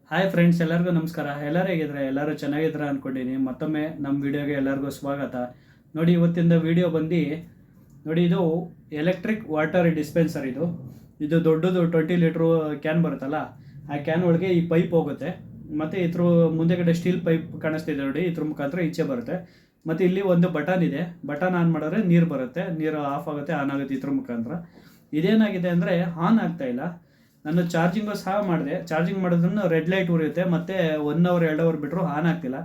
Hi friends, ಎಲ್ಲರಿಗೂ ನಮಸ್ಕಾರ. ಎಲ್ಲರೂ ಹೇಗಿದ್ರೆ ಎಲ್ಲರೂ ಚೆನ್ನಾಗಿದ್ರ ಅಂದ್ಕೊಂಡಿದ್ದೀನಿ. ಮತ್ತೊಮ್ಮೆ ನಮ್ಮ ವಿಡಿಯೋಗೆ ಎಲ್ಲರಿಗೂ ಸ್ವಾಗತ. ನೋಡಿ, ಇವತ್ತಿಂದ ವಿಡಿಯೋ ಬಂದು ನೋಡಿ, ಇದು ಎಲೆಕ್ಟ್ರಿಕ್ ವಾಟರ್ ಡಿಸ್ಪೆನ್ಸರ್. ಇದು ದೊಡ್ಡದು 20 ಲೀಟ್ರು ಕ್ಯಾನ್ ಬರುತ್ತಲ್ಲ, ಆ ಕ್ಯಾನ್ ಒಳಗೆ ಈ ಪೈಪ್ ಹೋಗುತ್ತೆ. ಮತ್ತು ಇದ್ರ ಮುಂದೆಗಡೆ ಸ್ಟೀಲ್ ಪೈಪ್ ಕಾಣಿಸ್ತಿದೆ ನೋಡಿ, ಇದ್ರ ಮುಖಾಂತರ ಈಚೆ ಬರುತ್ತೆ. ಮತ್ತು ಇಲ್ಲಿ ಒಂದು ಬಟನ್ ಇದೆ, ಬಟನ್ ಆನ್ ಮಾಡಿದ್ರೆ ನೀರು ಬರುತ್ತೆ, ನೀರು ಆಫ್ ಆಗುತ್ತೆ, ಆನ್ ಆಗುತ್ತೆ ಇದ್ರ ಮುಖಾಂತರ. ಇದೇನಾಗಿದೆ ಅಂದರೆ ಆನ್ ಆಗ್ತಾ ಇಲ್ಲ. ನಾನು ಚಾರ್ಜಿಂಗು ಸಹ ಮಾಡಿದೆ, ಚಾರ್ಜಿಂಗ್ ಮಾಡಿದ್ರೂ ರೆಡ್ ಲೈಟ್ ಉರಿಯುತ್ತೆ, ಮತ್ತು 1 ಅವರ್ 2 ಅವರ್ ಬಿಟ್ಟರು ಆನ್ ಆಗ್ತಿಲ್ಲ.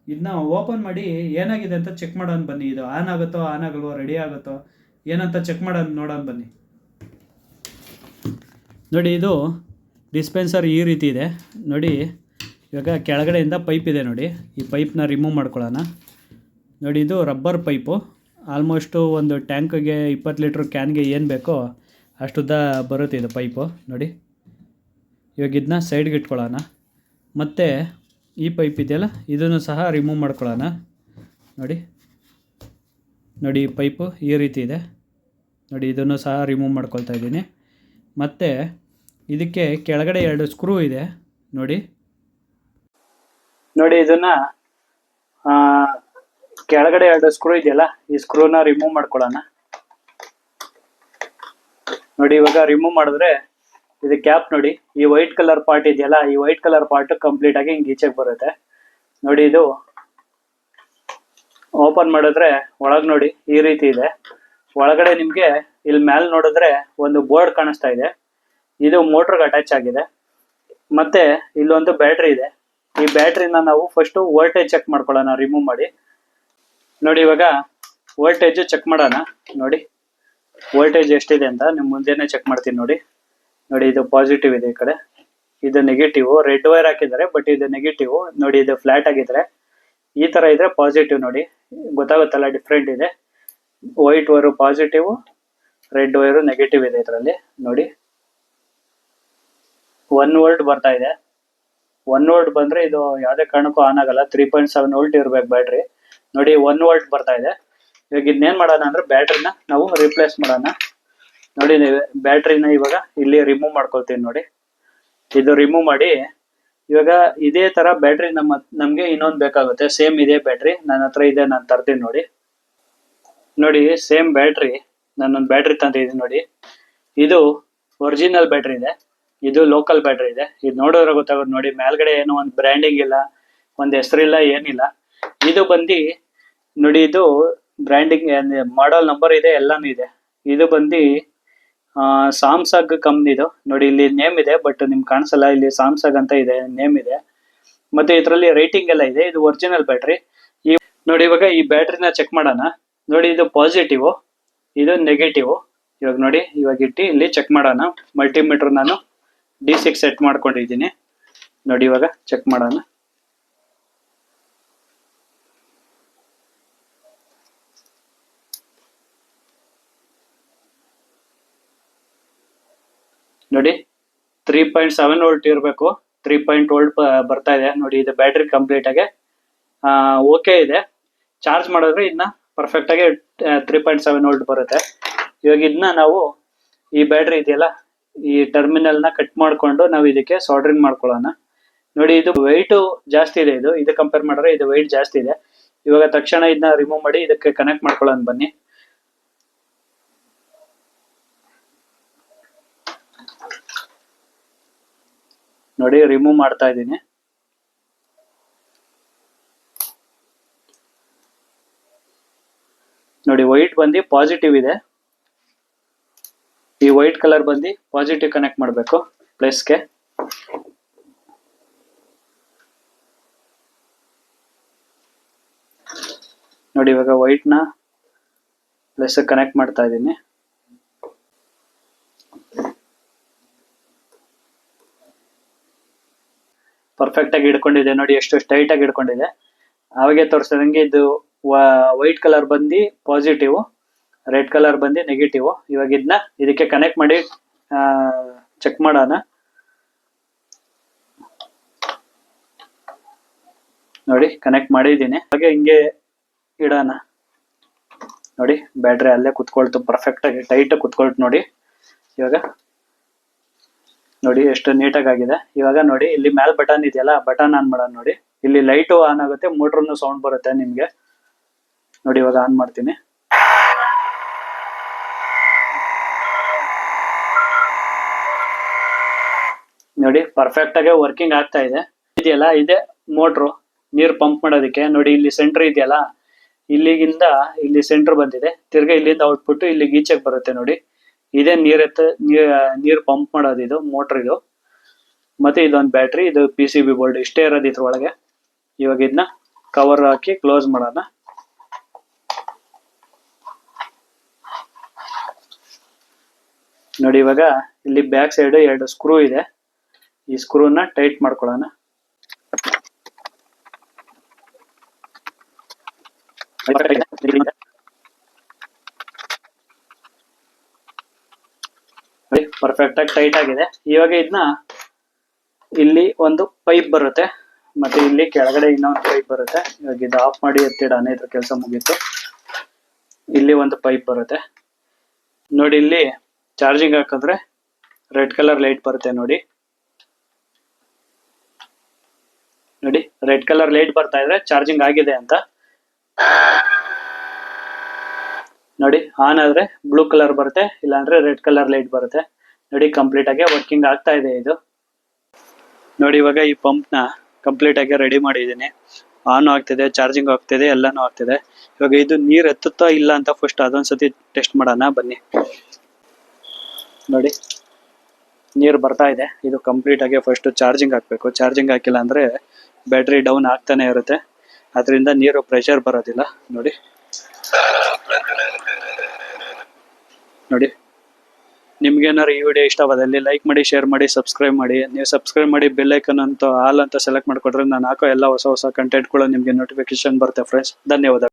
ಇದನ್ನ ಓಪನ್ ಮಾಡಿ ಏನಾಗಿದೆ ಅಂತ ಚೆಕ್ ಮಾಡೋಣ ಬನ್ನಿ. ಇದು ಆನ್ ಆಗುತ್ತೋ ಆನ್ ಆಗಲ್ವೋ, ರೆಡಿ ಆಗುತ್ತೋ ಏನಂತ ಚೆಕ್ ಮಾಡೋಣ, ನೋಡೋಣ ಬನ್ನಿ. ನೋಡಿ, ಇದು ಡಿಸ್ಪೆನ್ಸರ್ ಈ ರೀತಿ ಇದೆ ನೋಡಿ. ಇವಾಗ ಕೆಳಗಡೆಯಿಂದ ಪೈಪ್ ಇದೆ ನೋಡಿ, ಈ ಪೈಪ್ನ ರಿಮೂವ್ ಮಾಡ್ಕೊಳ್ಳೋಣ. ನೋಡಿ, ಇದು ರಬ್ಬರ್ ಪೈಪು. ಆಲ್ಮೋಸ್ಟು ಒಂದು ಟ್ಯಾಂಕ್ಗೆ 20 ಲೀಟ್ರ್ ಕ್ಯಾನ್ಗೆ ಏನು ಬೇಕೋ ಅಷ್ಟುದ್ದ ಬರುತ್ತೆ ಇದು ಪೈಪು ನೋಡಿ. ಇವಾಗ ಇದನ್ನ ಸೈಡ್ಗೆ ಇಟ್ಕೊಳ್ಳೋಣ. ಮತ್ತು ಈ ಪೈಪ್ ಇದೆಯಲ್ಲ, ಇದನ್ನು ಸಹ ರಿಮೂವ್ ಮಾಡ್ಕೊಳ್ಳೋಣ. ನೋಡಿ ನೋಡಿ, ಈ ಪೈಪು ಈ ರೀತಿ ಇದೆ ನೋಡಿ, ಇದನ್ನು ಸಹ ರಿಮೂವ್ ಮಾಡ್ಕೊಳ್ತಾ ಇದ್ದೀನಿ. ಮತ್ತು ಇದಕ್ಕೆ ಕೆಳಗಡೆ 2 ಸ್ಕ್ರೂ ಇದೆ ನೋಡಿ. ನೋಡಿ, ಇದನ್ನು ಕೆಳಗಡೆ 2 ಸ್ಕ್ರೂ ಇದೆಯಲ್ಲ, ಈ ಸ್ಕ್ರೂನ ರಿಮೂವ್ ಮಾಡ್ಕೊಳ್ಳೋಣ. ನೋಡಿ, ಇವಾಗ ರಿಮೂವ್ ಮಾಡಿದ್ರೆ ಇದು ಕ್ಯಾಪ್ ನೋಡಿ, ಈ ವೈಟ್ ಕಲರ್ ಪಾರ್ಟ್ ಇದೆಯಲ್ಲ, ಈ ವೈಟ್ ಕಲರ್ ಪಾರ್ಟ್ ಕಂಪ್ಲೀಟ್ ಆಗಿ ಹಿಂಗೆ ಈಚೆಗೆ ಬರುತ್ತೆ ನೋಡಿ. ಇದು ಓಪನ್ ಮಾಡಿದ್ರೆ ಒಳಗೆ ನೋಡಿ ಈ ರೀತಿ ಇದೆ. ಒಳಗಡೆ ನಿಮಗೆ ಇಲ್ಲಿ ಮ್ಯಾಲ್ ನೋಡಿದ್ರೆ ಒಂದು ಬೋರ್ಡ್ ಕಾಣಿಸ್ತಾ ಇದೆ, ಇದು ಮೋಟ್ರಿಗೆ ಅಟ್ಯಾಚ್ ಆಗಿದೆ. ಮತ್ತೆ ಇಲ್ಲೊಂದು ಬ್ಯಾಟ್ರಿ ಇದೆ. ಈ ಬ್ಯಾಟ್ರಿನ ನಾವು ಫಸ್ಟ್ ವೋಲ್ಟೇಜ್ ಚೆಕ್ ಮಾಡ್ಕೊಳ್ಳೋಣ, ರಿಮೂವ್ ಮಾಡಿ. ನೋಡಿ, ಇವಾಗ ವೋಲ್ಟೇಜ್ ಚೆಕ್ ಮಾಡೋಣ. ನೋಡಿ ವೋಲ್ಟೇಜ್ ಎಷ್ಟಿದೆ ಅಂತ ನಿಮ್ಮ ಮುಂದೆನೇ ಚೆಕ್ ಮಾಡ್ತೀನಿ ನೋಡಿ. ನೋಡಿ, ಇದು ಪಾಸಿಟಿವ್ ಇದೆ, ಈ ಕಡೆ ಇದು ನೆಗೆಟಿವ್. ರೆಡ್ ವೈರ್ ಹಾಕಿದ್ದಾರೆ, ಬಟ್ ಇದು ನೆಗೆಟಿವ್ ನೋಡಿ. ಇದು ಫ್ಲಾಟ್ ಆಗಿದ್ರೆ ಈ ತರ ಇದ್ರೆ ಪಾಸಿಟಿವ್ ನೋಡಿ, ಗೊತ್ತಾಗುತ್ತಲ್ಲ, ಡಿಫ್ರೆಂಟ್ ಇದೆ. White wire positive, red wire negative ಇದೆ ಇದರಲ್ಲಿ ನೋಡಿ. 1 ವೋಲ್ಟ್ ಬರ್ತಾ ಇದೆ. 1 ವೋಲ್ಟ್ ಬಂದ್ರೆ ಇದು ಯಾವುದೇ ಕಾರಣಕ್ಕೂ ಆನ್ ಆಗಲ್ಲ. 3.7 ವೋಲ್ಟ್ ಇರ್ಬೇಕು ಬ್ಯಾಟ್ರಿ ನೋಡಿ. 1 ವೋಲ್ಟ್ ಬರ್ತಾ ಇದೆ. ಇವಾಗ ಇದನ್ನೇನ್ ಮಾಡೋಣ ಅಂದ್ರೆ ಬ್ಯಾಟ್ರಿನ ನಾವು ರಿಪ್ಲೇಸ್ ಮಾಡೋಣ. ನೋಡಿ, ಬ್ಯಾಟ್ರಿನ ಇವಾಗ ಇಲ್ಲಿ ರಿಮೂವ್ ಮಾಡ್ಕೊಳ್ತೀನಿ ನೋಡಿ. ಇದು ರಿಮೂವ್ ಮಾಡಿ, ಇವಾಗ ಇದೇ ತರ ಬ್ಯಾಟ್ರಿ ನಮ್ಗೆ ಇನ್ನೊಂದು ಬೇಕಾಗುತ್ತೆ. ಸೇಮ್ ಇದೇ ಬ್ಯಾಟ್ರಿ ನನ್ನ ಹತ್ರ ಇದೆ, ನಾನು ತರ್ತೀನಿ ನೋಡಿ. ನೋಡಿ, ಸೇಮ್ ಬ್ಯಾಟ್ರಿ ನಾನೊಂದು ಬ್ಯಾಟ್ರಿ ತಂದಿದ್ದೀನಿ ನೋಡಿ. ಇದು ಒರಿಜಿನಲ್ ಬ್ಯಾಟ್ರಿ ಇದೆ, ಇದು ಲೋಕಲ್ ಬ್ಯಾಟ್ರಿ ಇದೆ. ಇದು ನೋಡಿದ್ರೆ ಗೊತ್ತಾಗುತ್ತೆ ನೋಡಿ, ಮೇಲ್ಗಡೆ ಏನು ಒಂದು ಬ್ರ್ಯಾಂಡಿಂಗ್ ಇಲ್ಲ, ಒಂದು ಹೆಸರಿಲ್ಲ, ಏನಿಲ್ಲ. ಇದು ಬಂದು ನೋಡಿ, ಇದು ಬ್ರ್ಯಾಂಡಿಂಗ್ ಮಾಡಲ್ ನಂಬರ್ ಇದೆ, ಎಲ್ಲಾನು ಇದೆ. ಇದು ಬಂದು ಸಾಮ್ಸಂಗ್ ಕಂಪ್ನಿದು ನೋಡಿ. ಇಲ್ಲಿ ನೇಮ್ ಇದೆ, ಬಟ್ ನಿಮ್ಗೆ ಕಾಣಿಸಲ್ಲ, ಇಲ್ಲಿ ಸಾಮ್ಸಂಗ್ ಅಂತ ಇದೆ, ನೇಮ್ ಇದೆ. ಮತ್ತೆ ಇದರಲ್ಲಿ ರೇಟಿಂಗ್ ಎಲ್ಲ ಇದೆ. ಇದು ಒರಿಜಿನಲ್ ಬ್ಯಾಟ್ರಿ. ನೋಡಿ, ಇವಾಗ ಈ ಬ್ಯಾಟ್ರಿನ ಚೆಕ್ ಮಾಡೋಣ. ನೋಡಿ, ಇದು ಪಾಸಿಟಿವ್, ಇದು ನೆಗೆಟಿವ್. ಇವಾಗ ನೋಡಿ, ಇವಾಗ ಇಟ್ಟು ಇಲ್ಲಿ ಚೆಕ್ ಮಾಡೋಣ. ಮಲ್ಟಿಮೀಟರ್ ನಾನು D6 ಸೆಟ್ ಮಾಡ್ಕೊಂಡಿದ್ದೀನಿ ನೋಡಿ. ಇವಾಗ ಚೆಕ್ ಮಾಡೋಣ. ನೋಡಿ, 3.7 ವೋಲ್ಟ್ ಇರಬೇಕು, 3 ವೋಲ್ಟ್ ಬರ್ತಾ ಇದೆ ನೋಡಿ. ಇದು ಬ್ಯಾಟ್ರಿ ಕಂಪ್ಲೀಟ್ ಆಗಿ ಓಕೆ ಇದೆ. ಚಾರ್ಜ್ ಮಾಡಿದ್ರೆ ಇದನ್ನ ಪರ್ಫೆಕ್ಟ್ ಆಗಿ 3.7 ವೋಲ್ಟ್ ಬರುತ್ತೆ. ಇವಾಗ ಇದನ್ನ ನಾವು ಈ ಬ್ಯಾಟ್ರಿ ಇದೆಯಲ್ಲ, ಈ ಟರ್ಮಿನಲ್ ನ ಕಟ್ ಮಾಡ್ಕೊಂಡು ನಾವು ಇದಕ್ಕೆ ಸಾಲ್ಡರಿಂಗ್ ಮಾಡ್ಕೊಳ್ಳೋಣ. ನೋಡಿ, ಇದು ವೆಯ್ಟ್ ಜಾಸ್ತಿ ಇದೆ, ಇದು ಕಂಪೇರ್ ಮಾಡಿದ್ರೆ ಇದು ವೆಯ್ಟ್ ಜಾಸ್ತಿ ಇದೆ. ಇವಾಗ ತಕ್ಷಣ ಇದನ್ನ ರಿಮೂವ್ ಮಾಡಿ ಇದಕ್ಕೆ ಕನೆಕ್ಟ್ ಮಾಡ್ಕೊಳ್ಳೋಣ ಬನ್ನಿ. ನೋಡಿ, ರಿಮೂವ್ ಮಾಡ್ತಾ ಇದ್ದೀನಿ. ನೋಡಿ, ವೈಟ್ ಬಂದು ಪಾಸಿಟಿವ್ ಇದೆ. ಈ ವೈಟ್ ಕಲರ್ ಬಂದು ಪಾಸಿಟಿವ್ ಕನೆಕ್ಟ್ ಮಾಡಬೇಕು ಪ್ಲಸ್ಗೆ. ನೋಡಿ, ಇವಾಗ ವೈಟ್ ನ ಪ್ಲಸ್ ಕನೆಕ್ಟ್ ಮಾಡ್ತಾ ಇದ್ದೀನಿ. ಪರ್ಫೆಕ್ಟ್ ಆಗಿ ಹಿಡ್ಕೊಂಡಿದೆ ನೋಡಿ, ಎಷ್ಟು ಟೈಟ್ ಆಗಿ ಹಿಡ್ಕೊಂಡಿದೆ. ಅವಾಗೆ ತೋರಿಸಿದಂಗೆ ಇದು ವೈಟ್ ಕಲರ್ ಬಂದು ಪಾಸಿಟಿವ್, ರೆಡ್ ಕಲರ್ ಬಂದು ನೆಗೆಟಿವ್. ಇವಾಗ ಇದನ್ನ ಇದಕ್ಕೆ ಕನೆಕ್ಟ್ ಮಾಡಿ ಚೆಕ್ ಮಾಡೋಣ. ನೋಡಿ, ಕನೆಕ್ಟ್ ಮಾಡಿದ್ದೀನಿ. ಹಾಗೆ ಹಿಂಗೆ ಇಡೋಣ ನೋಡಿ. ಬ್ಯಾಟ್ರಿ ಅಲ್ಲೇ ಕುತ್ಕೊಳ್ತು, ಪರ್ಫೆಕ್ಟ್ ಆಗಿ ಟೈಟ್ ಕುತ್ಕೊಳ್ತು ನೋಡಿ. ಇವಾಗ ನೋಡಿ ಎಷ್ಟು ನೀಟಾಗಿ ಆಗಿದೆ. ಇವಾಗ ನೋಡಿ ಇಲ್ಲಿ ಮ್ಯಾಲ್ ಬಟನ್ ಇದೆಯಲ್ಲ, ಬಟನ್ ಆನ್ ಮಾಡೋಣ ನೋಡಿ. ಇಲ್ಲಿ ಲೈಟು ಆನ್ ಆಗುತ್ತೆ, ಮೋಟ್ರನ್ನು ಸೌಂಡ್ ಬರುತ್ತೆ ನಿಮ್ಗೆ. ನೋಡಿ ಇವಾಗ ಆನ್ ಮಾಡ್ತೀನಿ. ನೋಡಿ ಪರ್ಫೆಕ್ಟ್ ಆಗಿ ವರ್ಕಿಂಗ್ ಆಗ್ತಾ ಇದೆ. ಇದೆಯಲ್ಲ ಇದೆ ಮೋಟ್ರು ನೀರ್ ಪಂಪ್ ಮಾಡೋದಕ್ಕೆ. ನೋಡಿ ಇಲ್ಲಿ ಸೆಂಟರ್ ಇದೆಯಲ್ಲ, ಇಲ್ಲಿಗಿಂದ ಇಲ್ಲಿ ಸೆಂಟರ್ ಬಂದಿದೆ, ತಿರ್ಗಾ ಇಲ್ಲಿಂದ ಔಟ್ಪುಟ್ ಇಲ್ಲಿಗೆ ಈಚೆಗೆ ಬರುತ್ತೆ. ನೋಡಿ ಇದೇ ನೀರ್ ಪಂಪ್ ಮಾಡೋದು, ಇದು ಮೋಟ್ರ್ ಇದು. ಮತ್ತೆ ಇದೊಂದು ಬ್ಯಾಟ್ರಿ, ಇದು PCB ಬೋರ್ಡ್, ಇಷ್ಟೇ ಇರೋದು ಇದ್ರ ಒಳಗೆ. ಇವಾಗ ಇದನ್ನ ಕವರ್ ಹಾಕಿ ಕ್ಲೋಸ್ ಮಾಡೋಣ. ನೋಡಿ ಇವಾಗ ಇಲ್ಲಿ ಬ್ಯಾಕ್ ಸೈಡ್ 2 ಸ್ಕ್ರೂ ಇದೆ. ಈ ಸ್ಕ್ರೂನ ಟೈಟ್ ಮಾಡ್ಕೊಳ್ಳೋಣ. ಪರ್ಫೆಕ್ಟ್ ಆಗಿ ಟೈಟ್ ಆಗಿದೆ. ಇವಾಗ ಇದನ್ನ ಇಲ್ಲಿ ಒಂದು ಪೈಪ್ ಬರುತ್ತೆ, ಮತ್ತೆ ಇಲ್ಲಿ ಕೆಳಗಡೆ ಇನ್ನೊಂದು ಪೈಪ್ ಬರುತ್ತೆ. ಇವಾಗ ಇದು ಆಫ್ ಮಾಡಿ ಎತ್ತಿಡೋಣ, ಇದ್ರ ಕೆಲಸ ಮುಗೀತು. ಇಲ್ಲಿ ಒಂದು ಪೈಪ್ ಬರುತ್ತೆ. ನೋಡಿ ಇಲ್ಲಿ ಚಾರ್ಜಿಂಗ್ ಹಾಕಿದ್ರೆ ರೆಡ್ ಕಲರ್ ಲೈಟ್ ಬರುತ್ತೆ. ನೋಡಿ ನೋಡಿ ರೆಡ್ ಕಲರ್ ಲೈಟ್ ಬರ್ತಾ ಇದ್ರೆ ಚಾರ್ಜಿಂಗ್ ಆಗಿದೆ ಅಂತ. ನೋಡಿ ಆನ್ ಆದ್ರೆ ಬ್ಲೂ ಕಲರ್ ಬರುತ್ತೆ, ಇಲ್ಲಾಂದ್ರೆ ರೆಡ್ ಕಲರ್ ಲೈಟ್ ಬರುತ್ತೆ. ನೋಡಿ ಕಂಪ್ಲೀಟ್ ಆಗಿ ವರ್ಕಿಂಗ್ ಆಗ್ತಾ ಇದೆ ಇದು. ನೋಡಿ ಇವಾಗ ಈ ಪಂಪ್ ನ ಕಂಪ್ಲೀಟ್ ಆಗಿ ರೆಡಿ ಮಾಡಿದ್ದೀನಿ. ಆನ್ ಆಗ್ತಿದೆ, ಚಾರ್ಜಿಂಗ್ ಆಗ್ತಿದೆ, ಎಲ್ಲಾನು ಆಗ್ತಿದೆ. ಇವಾಗ ಇದು ನೀರ್ ಎತ್ತುತ್ತಾ ಇಲ್ಲ ಅಂತ ಫಸ್ಟ್ ಅದೊಂದ್ಸತಿ ಟೆಸ್ಟ್ ಮಾಡೋಣ ಬನ್ನಿ. ನೋಡಿ ನೀರು ಬರ್ತಾ ಇದೆ. ಇದು ಕಂಪ್ಲೀಟ್ ಆಗಿ ಫಸ್ಟ್ ಚಾರ್ಜಿಂಗ್ ಹಾಕ್ಬೇಕು. ಚಾರ್ಜಿಂಗ್ ಹಾಕಿಲ್ಲ ಅಂದ್ರೆ ಬ್ಯಾಟ್ರಿ ಡೌನ್ ಆಗ್ತಾನೆ ಇರುತ್ತೆ, ಅದರಿಂದ ನೀರು ಪ್ರೆಷರ್ ಬರೋದಿಲ್ಲ. ನೋಡಿ ನೋಡಿ ನಿಮ್ಗೇನಾದ್ರು ಈ ವಿಡಿಯೋ ಇಷ್ಟವಾದಲ್ಲಿ ಲೈಕ್ ಮಾಡಿ, ಶೇರ್ ಮಾಡಿ, ಸಬ್ಸ್ಕ್ರೈಬ್ ಮಾಡಿ. ನೀವು ಸಬ್ಸ್ಕ್ರೈಬ್ ಮಾಡಿ ಬೆಲ್ ಐಕನ್ ಅಂತ ಆಲ್ ಅಂತ ಸೆಲೆಕ್ಟ್ ಮಾಡ್ಕೊಟ್ರೆ ನಾನು ಹಾಕೋ ಎಲ್ಲ ಹೊಸ ಕಂಟೆಂಟ್ಗಳು ನಿಮಗೆ ನೋಟಿಫಿಕೇಶನ್ ಬರುತ್ತೆ ಫ್ರೆಂಡ್ಸ್. ಧನ್ಯವಾದ.